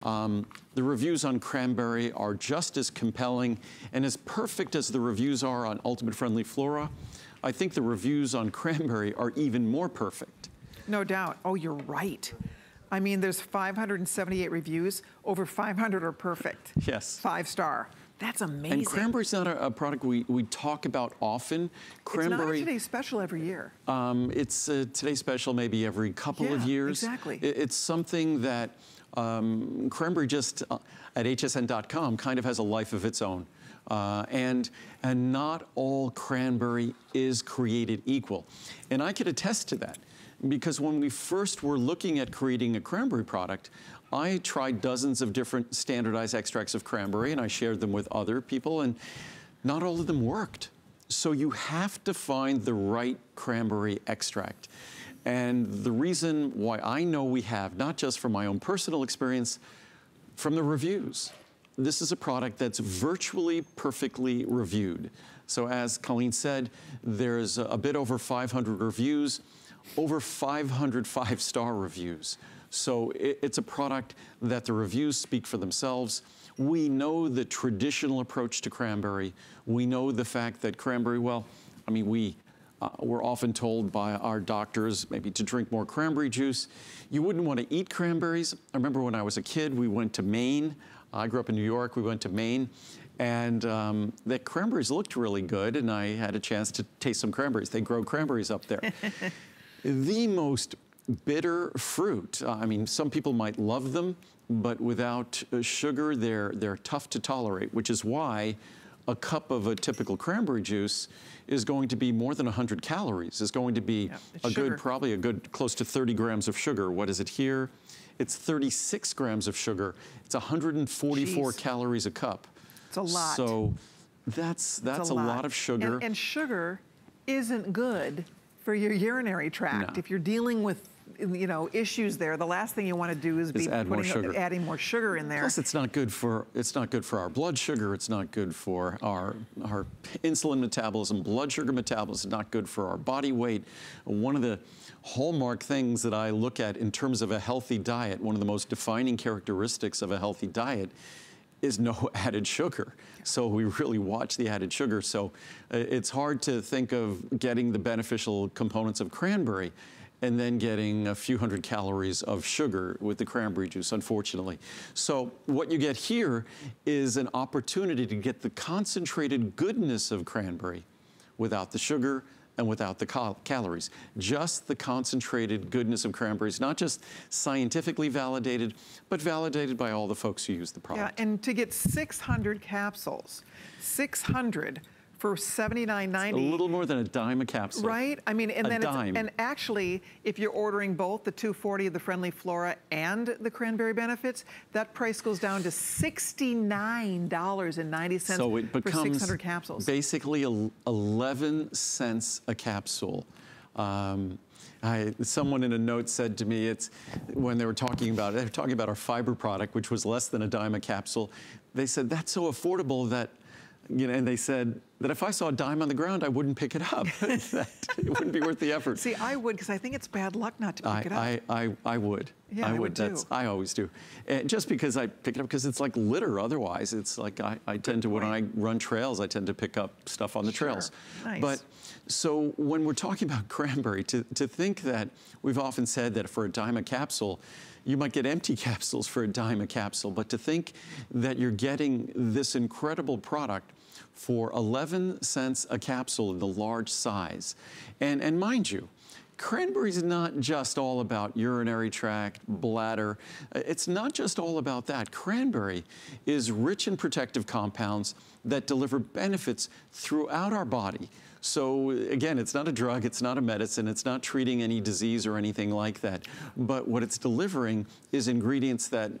The reviews on cranberry are just as compelling and as perfect as the reviews are on Ultimate Friendly Flora. I think the reviews on cranberry are even more perfect. No doubt. Oh, you're right. I mean, there's 578 reviews. Over 500 are perfect. Yes. 5-star. That's amazing. And cranberry's not a product we talk about often. Cranberry, it's not a Today's Special every year. It's a Today's Special maybe every couple of years. Exactly. It's something that cranberry just at hsn.com kind of has a life of its own. And not all cranberry is created equal. And I could attest to that, because when we first were looking at creating a cranberry product, I tried dozens of different standardized extracts of cranberry, and I shared them with other people, and not all of them worked. So you have to find the right cranberry extract. And the reason why I know we have, not just from my own personal experience, from the reviews. This is a product that's virtually perfectly reviewed. So as Colleen said, there's a bit over 500 reviews, over 500 5-star reviews. So it's a product that the reviews speak for themselves. We know the traditional approach to cranberry. We know the fact that cranberry, well, I mean, we're often told by our doctors maybe to drink more cranberry juice. You wouldn't want to eat cranberries. I remember when I was a kid, we went to Maine. I grew up in New York, we went to Maine, and the cranberries looked really good, and I had a chance to taste some cranberries. They grow cranberries up there. The most bitter fruit. I mean, some people might love them, but without sugar, they're tough to tolerate, which is why a cup of a typical cranberry juice is going to be more than 100 calories. It's going to be probably a good close to 30 grams of sugar. What is it here? It's 36 grams of sugar. It's 144 calories a cup. It's a lot. So that's a lot of sugar. And sugar isn't good for your urinary tract. No. If you're dealing with issues there, the last thing you want to do is be adding more sugar in there. Plus, it's not good for our blood sugar. It's not good for our insulin metabolism, blood sugar metabolism. It's not good for our body weight. One of the hallmark things that I look at in terms of a healthy diet, one of the most defining characteristics of a healthy diet, is no added sugar. So we really watch the added sugar. So it's hard to think of getting the beneficial components of cranberry and then getting a few hundred calories of sugar with the cranberry juice, unfortunately. So what you get here is an opportunity to get the concentrated goodness of cranberry without the sugar and without the calories. Just the concentrated goodness of cranberries, not just scientifically validated, but validated by all the folks who use the product. Yeah, and to get 600 capsules, 600 for $79.90. A little more than a dime a capsule. Right? I mean, and then dime. And actually, if you're ordering both the 240 of the Friendly Flora and the Cranberry Benefits, that price goes down to $69.90 so it becomes for 600 capsules. Basically 11 cents a capsule. Someone in a note said to me, when they were talking about our fiber product, which was less than a dime a capsule, they said, that's so affordable that, and they said that if I saw a dime on the ground, I wouldn't pick it up. It wouldn't be worth the effort. See, I would, because I think it's bad luck not to pick it up. I would. Yeah, I would too. I always do. And just because I pick it up, because it's like litter otherwise. It's like I tend to, when I run trails, I tend to pick up stuff on the trails. Nice. But so when we're talking about cranberry, to think that we've often said that for a dime a capsule, you might get empty capsules for a dime a capsule, but to think that you're getting this incredible product for 11 cents a capsule in the large size. And mind you, cranberry is not just all about urinary tract, bladder. It's not just all about that. Cranberry is rich in protective compounds that deliver benefits throughout our body. So again, it's not a drug, it's not a medicine, it's not treating any disease or anything like that. But what it's delivering is ingredients that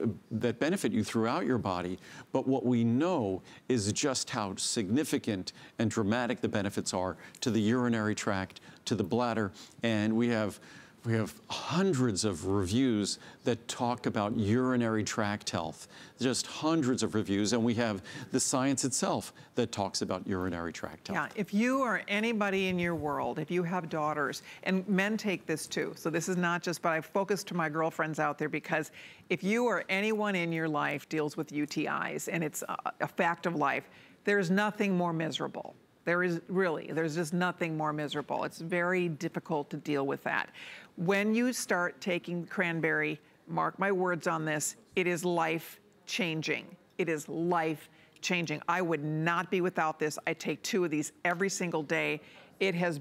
benefit you throughout your body. But what we know is just how significant and dramatic the benefits are to the urinary tract, to the bladder, and we have We have hundreds of reviews that talk about urinary tract health, just hundreds of reviews, and we have the science itself that talks about urinary tract health. Yeah, if you or anybody in your world, if you have daughters, and men take this too, so this is not just, but I focus to my girlfriends out there, because if you or anyone in your life deals with UTIs, and it's a fact of life, there's nothing more miserable. There's just nothing more miserable. It's very difficult to deal with that. When you start taking cranberry, mark my words on this, it is life-changing. It is life-changing. I would not be without this. I take 2 of these every single day. It has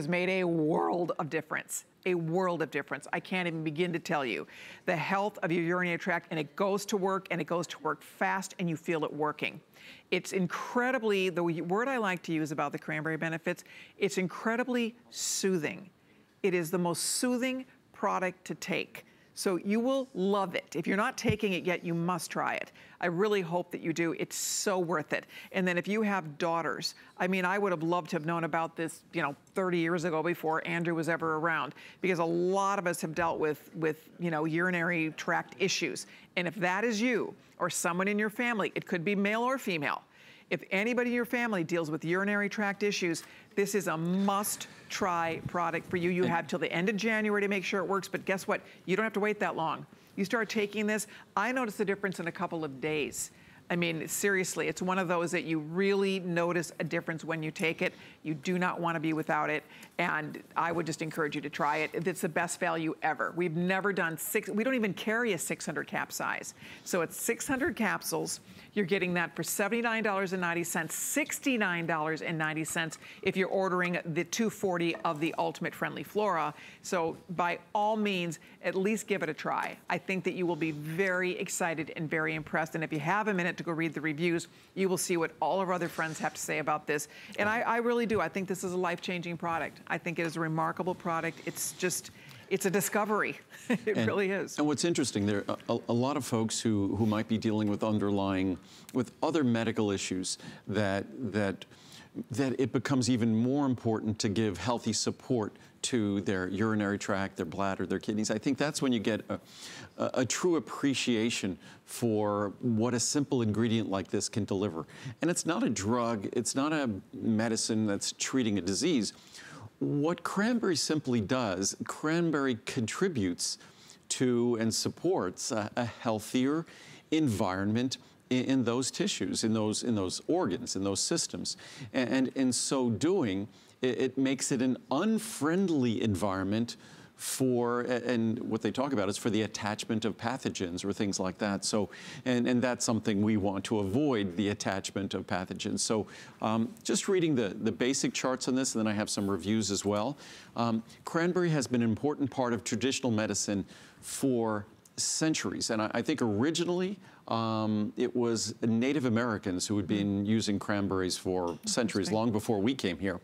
made a world of difference. A world of difference. I can't even begin to tell you. The health of your urinary tract, and it goes to work, and it goes to work fast, and you feel it working. It's incredibly, the word I like to use about the cranberry benefits, it's incredibly soothing. It is the most soothing product to take. So you will love it. If you're not taking it yet, you must try it. I really hope that you do. It's so worth it. And then if you have daughters, I mean, I would have loved to have known about this, 30 years ago before Andrew was ever around, because a lot of us have dealt with urinary tract issues. And if that is you or someone in your family, it could be male or female, if anybody in your family deals with urinary tract issues, this is a must-try product for you. You have till the end of January to make sure it works, but guess what? You don't have to wait that long. You start taking this, I noticed the difference in a couple of days. I mean, seriously, it's one of those that you really notice a difference when you take it. You do not want to be without it, and I would just encourage you to try it. It's the best value ever. We've never done we don't even carry a 600 cap size. So it's 600 capsules. You're getting that for $79.90, $69.90 if you're ordering the 240 of the Ultimate Friendly Flora. So by all means, at least give it a try. I think that you will be very excited and very impressed. And if you have a minute to go read the reviews, you will see what all of our other friends have to say about this. And I really do. I think this is a life-changing product. I think it is a remarkable product. It's just, it's a discovery. It really is. And what's interesting, there are a lot of folks who might be dealing with with other medical issues that it becomes even more important to give healthy support to their urinary tract, their bladder, their kidneys. I think that's when you get a true appreciation for what a simple ingredient like this can deliver. And it's not a drug, it's not a medicine that's treating a disease. What cranberry simply does, cranberry contributes to and supports a healthier environment in those tissues, in those organs, in those systems. And in so doing, it makes it an unfriendly environment for, and what they talk about is for the attachment of pathogens or things like that. So, and that's something we want to avoid, the attachment of pathogens. So just reading the basic charts on this, and then I have some reviews as well. Cranberry has been an important part of traditional medicine for centuries. And I think originally it was Native Americans who had been using cranberries for centuries, long before we came here.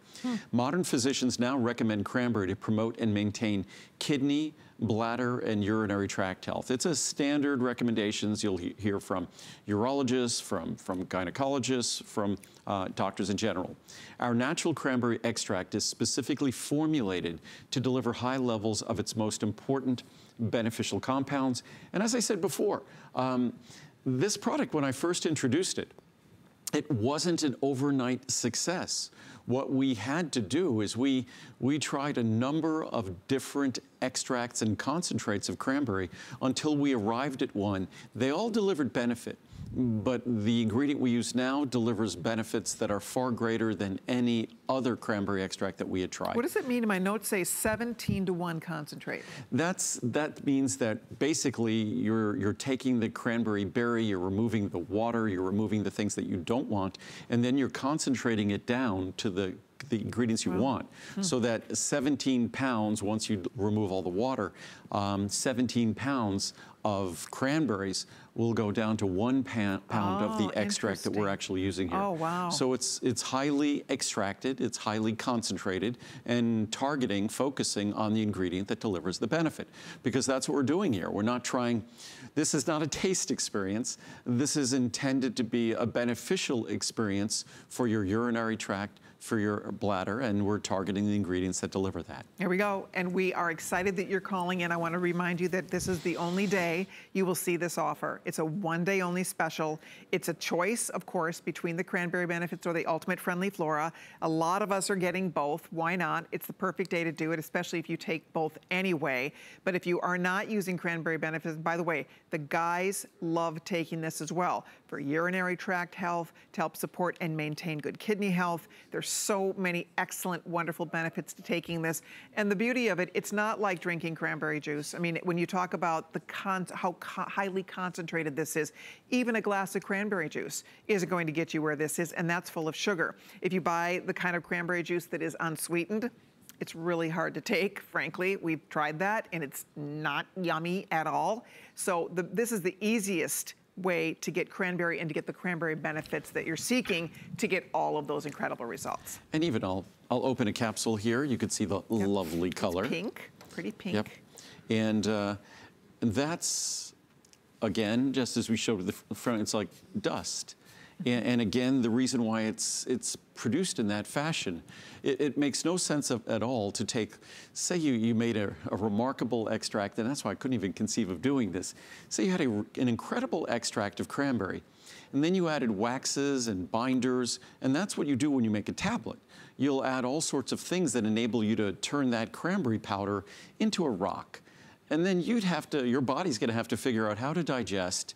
Modern physicians now recommend cranberry to promote and maintain kidney, bladder, and urinary tract health. It's a standard recommendations you'll hear from urologists, from gynecologists, from doctors in general. Our natural cranberry extract is specifically formulated to deliver high levels of its most important beneficial compounds. And as I said before, this product, when I first introduced it, it wasn't an overnight success. What we had to do is we tried a number of different extracts and concentrates of cranberry until we arrived at one. They all delivered benefit, but the ingredient we use now delivers benefits that are far greater than any other cranberry extract that we had tried. What does it mean? My notes say 17-to-1 concentrate. That means that basically you're taking the cranberry berry, you're removing the water, you're removing the things that you don't want, and then you're concentrating it down to the ingredients you want. So that 17 pounds, once you remove all the water, 17 pounds of cranberries will go down to 1 pound of the extract that we're actually using here. Oh, wow. So it's highly extracted, it's highly concentrated, and focusing on the ingredient that delivers the benefit. Because that's what we're doing here. We're not trying, this is not a taste experience. This is intended to be a beneficial experience for your urinary tract, for your bladder, and we're targeting the ingredients that deliver that. Here we go, and we are excited that you're calling in. I want to remind you that this is the only day you will see this offer. It's a one-day only special. It's a choice, of course, between the Cranberry Benefits or the Ultimate Friendly Flora. A lot of us are getting both. Why not? It's the perfect day to do it, especially if you take both anyway. But if you are not using Cranberry Benefits, by the way, the guys love taking this as well for urinary tract health, to help support and maintain good kidney health. There's so many excellent, wonderful benefits to taking this. And the beauty of it, it's not like drinking cranberry juice. I mean, when you talk about the how highly concentrated this is, even a glass of cranberry juice isn't going to get you where this is, and that's full of sugar. If you buy the kind of cranberry juice that is unsweetened, it's really hard to take, frankly. We've tried that, and it's not yummy at all. So this is the easiest way to get cranberry and to get the cranberry benefits that you're seeking to get all of those incredible results. And even I'll open a capsule here. You can see the lovely color. It's pink, pretty pink. Yep. And that's, again, just as we showed at the front, it's like dust. And again, the reason why it's produced in that fashion, it makes no sense at all to take, say you made a remarkable extract, and that's why I couldn't even conceive of doing this. Say you had an incredible extract of cranberry, and then you added waxes and binders, and that's what you do when you make a tablet. You'll add all sorts of things that enable you to turn that cranberry powder into a rock. And then your body's gonna have to figure out how to digest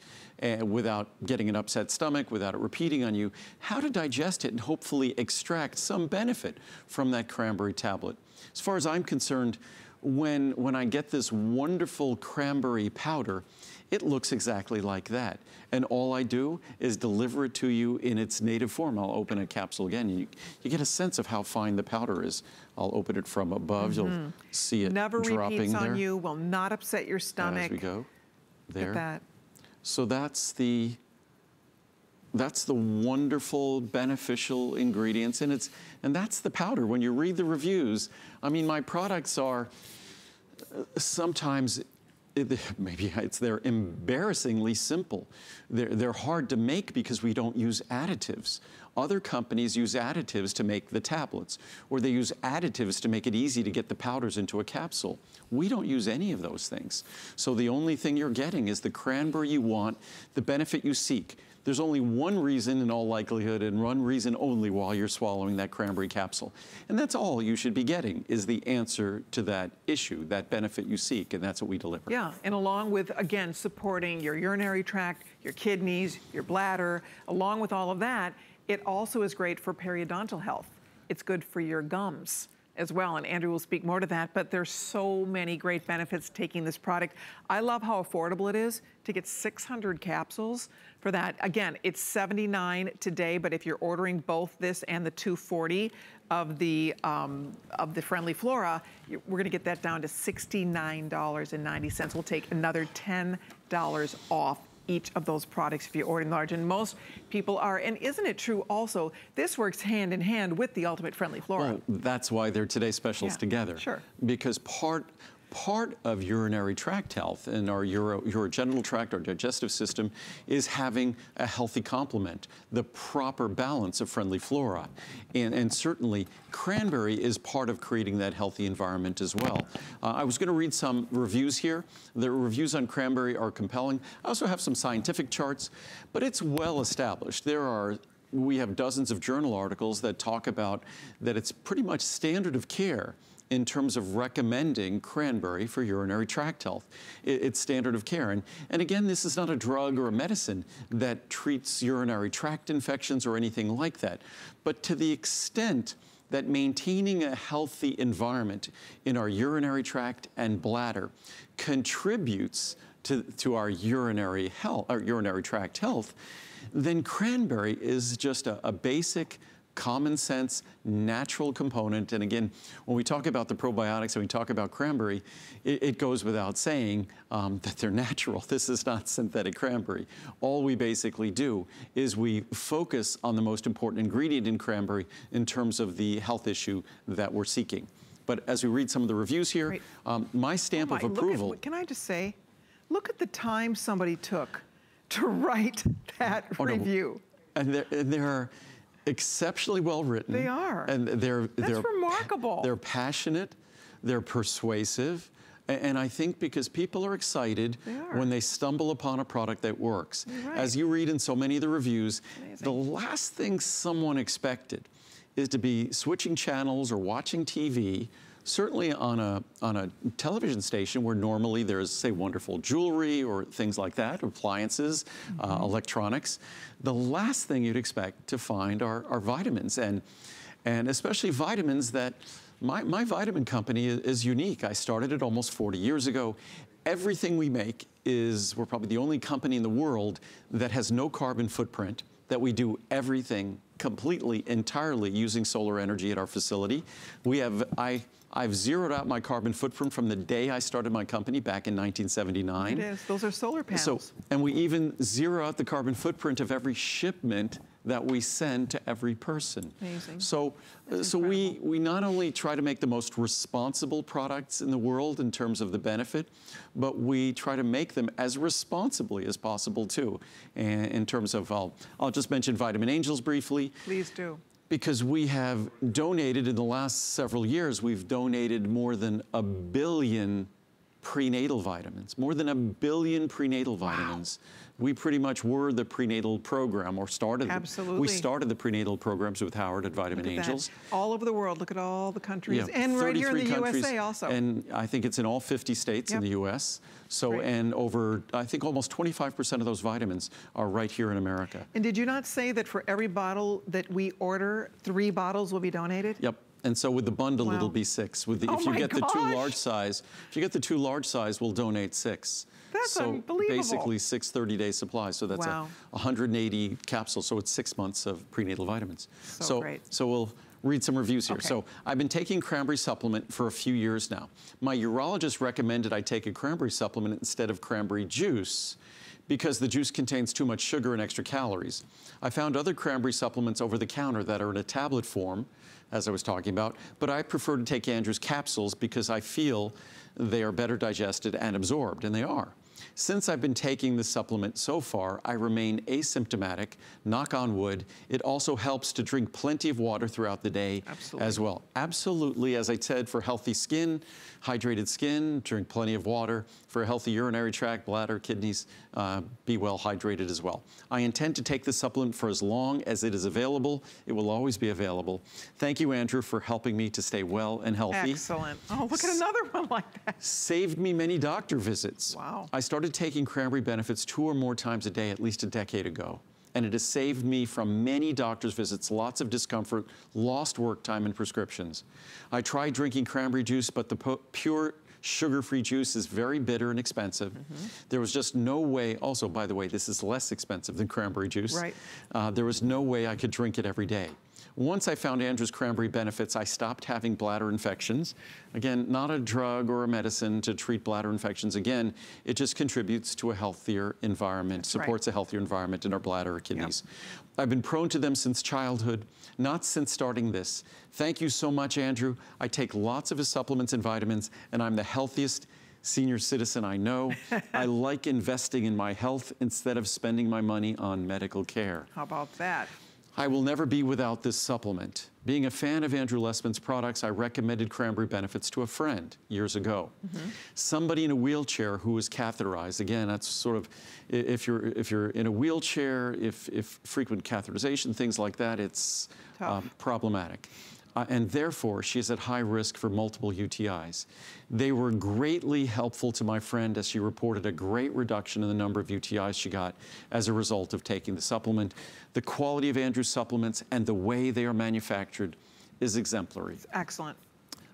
without getting an upset stomach, without it repeating on you, how to digest it and hopefully extract some benefit from that cranberry tablet. As far as I'm concerned, when I get this wonderful cranberry powder, it looks exactly like that. And all I do is deliver it to you in its native form. I'll open a capsule again. You get a sense of how fine the powder is. I'll open it from above. You'll see it Never dropping repeats there. on you, will not upset your stomach. As we go, there. Look at that. So that's the wonderful, beneficial ingredients, and that's the powder. When you read the reviews, I mean, my products are sometimes, maybe they're embarrassingly simple. They're hard to make because we don't use additives. Other companies use additives to make the tablets, or they use additives to make it easy to get the powders into a capsule. We don't use any of those things. So the only thing you're getting is the cranberry you want, the benefit you seek. There's only one reason in all likelihood, and one reason only while you're swallowing that cranberry capsule. And that's all you should be getting, is the answer to that issue, that benefit you seek, and that's what we deliver. Yeah, and along with, again, supporting your urinary tract, your kidneys, your bladder, along with all of that, it also is great for periodontal health. It's good for your gums as well, and Andrew will speak more to that, but there's so many great benefits taking this product. I love how affordable it is to get 600 capsules for that. Again, it's $79 today, but if you're ordering both this and the 240 of the Friendly Flora, we're gonna get that down to $69.90. We'll take another $10 off each of those products if you order large, and most people are. And isn't it true also, this works hand in hand with the Ultimate Friendly Flora? Well, that's why they're today's specials together. Sure. Because part of urinary tract health and our urogenital tract, our digestive system, is having a healthy complement, the proper balance of Friendly Flora. And certainly, cranberry is part of creating that healthy environment as well. I was going to read some reviews here. The reviews on cranberry are compelling. I also have some scientific charts, but it's well established. We have dozens of journal articles that talk about that it's pretty much standard of care in terms of recommending cranberry for urinary tract health. It's standard of care. And again, this is not a drug or a medicine that treats urinary tract infections or anything like that. But to the extent that maintaining a healthy environment in our urinary tract and bladder contributes to our urinary health, our urinary tract health, then cranberry is just a basic, common sense, natural component. And again, when we talk about the probiotics and we talk about cranberry, it goes without saying that they're natural. This is not synthetic cranberry. All we basically do is we focus on the most important ingredient in cranberry in terms of the health issue that we're seeking. But as we read some of the reviews here, my stamp of approval. Can I just say, look at the time somebody took to write that review. And exceptionally well written. They are. And That's remarkable. They're passionate, they're persuasive, and I think because people are excited when they stumble upon a product that works. Right. As you read in so many of the reviews, Amazing. the last thing someone expected is to be switching channels or watching TV, certainly on a television station where normally there's, say, wonderful jewelry or things like that, appliances, electronics. The last thing you'd expect to find are vitamins, and especially vitamins that my vitamin company is unique. I started it almost 40 years ago. Everything we make we're probably the only company in the world that has no carbon footprint, that we do everything completely, entirely using solar energy at our facility. I've zeroed out my carbon footprint from the day I started my company back in 1979. It is. Those are solar panels. And we even zero out the carbon footprint of every shipment that we send to every person. Amazing. So we not only try to make the most responsible products in the world in terms of the benefit, but we try to make them as responsibly as possible too. And in terms of, I'll just mention Vitamin Angels briefly. Please do. Because we have donated in the last several years, we've donated more than 1 billion prenatal vitamins, more than 1 billion prenatal vitamins. Wow. We pretty much were the prenatal program, or started. Absolutely. We started the prenatal programs with Howard at Vitamin Angels. All over the world. Look at all the countries, Yeah, and right here in the countries, USA also. And I think it's in all 50 states in the US. So, and over, I think almost 25% of those vitamins are right here in America. And did you not say that for every bottle that we order, 3 bottles will be donated? Yep. And so with the bundle, it'll be 6. With the, if you get the 2 large size, we'll donate 6. That's unbelievable. Basically 6 30-day supplies. So that's 180 capsules. So it's 6 months of prenatal vitamins. So great. So we'll read some reviews here. So I've been taking cranberry supplement for a few years now. My urologist recommended I take a cranberry supplement instead of cranberry juice because the juice contains too much sugar and extra calories. I found other cranberry supplements over the counter that are in a tablet form, as I was talking about, but I prefer to take Andrew's capsules because I feel they are better digested and absorbed, and they are. Since I've been taking this supplement so far, I remain asymptomatic, knock on wood. It also helps to drink plenty of water throughout the day as well. Absolutely, as I said, for healthy skin, hydrated skin, drink plenty of water. For a healthy urinary tract, bladder, kidneys, be well hydrated as well. I intend to take this supplement for as long as it is available. It will always be available. Thank you, Andrew, for helping me to stay well and healthy. Excellent. Oh, look at another one like that. Saved me many doctor visits. Wow. I started taking Cranberry Benefits 2 or more times a day at least a decade ago. And it has saved me from many doctor's visits, lots of discomfort, lost work time and prescriptions. I tried drinking cranberry juice, but the pure sugar-free juice is very bitter and expensive. There was just no way, also, by the way, this is less expensive than cranberry juice. Right. There was no way I could drink it every day. Once I found Andrew's Cranberry Benefits, I stopped having bladder infections. Again, not a drug or a medicine to treat bladder infections. Again, it just contributes to a healthier environment, supports a healthier environment in our bladder or kidneys. I've been prone to them since childhood, not since starting this. Thank you so much, Andrew. I take lots of his supplements and vitamins, and I'm the healthiest senior citizen I know. I like investing in my health instead of spending my money on medical care. How about that? I will never be without this supplement. Being a fan of Andrew Lessman's products, I recommended Cranberry Benefits to a friend years ago. Somebody in a wheelchair who was catheterized. Again, that's sort of, if you're in a wheelchair, if frequent catheterization, things like that, it's problematic. And therefore, she is at high risk for multiple UTIs. They were greatly helpful to my friend as she reported a great reduction in the number of UTIs she got as a result of taking the supplement. The quality of Andrew's supplements and the way they are manufactured is exemplary. Excellent.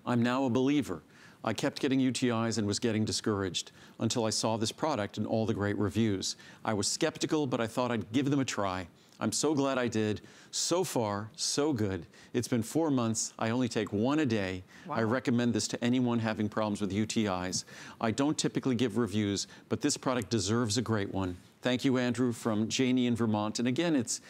I'm now a believer. I kept getting UTIs and was getting discouraged until I saw this product and all the great reviews. I was skeptical, but I thought I'd give them a try. I'm so glad I did. So far, so good. It's been 4 months. I only take 1 a day. I recommend this to anyone having problems with UTIs. I don't typically give reviews, but this product deserves a great one. Thank you, Andrew, from Janie in Vermont. And again, it's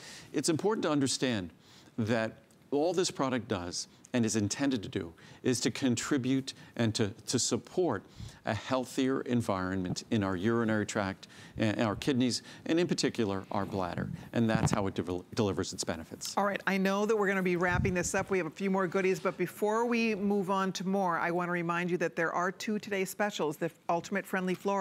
important to understand that all this product does and is intended to do is to contribute and to support a healthier environment in our urinary tract and our kidneys, and in particular, our bladder. And that's how it delivers its benefits. All right, I know that we're gonna be wrapping this up. We have a few more goodies, but before we move on to more, I wanna remind you that there are 2 today's specials, the Ultimate Friendly Floor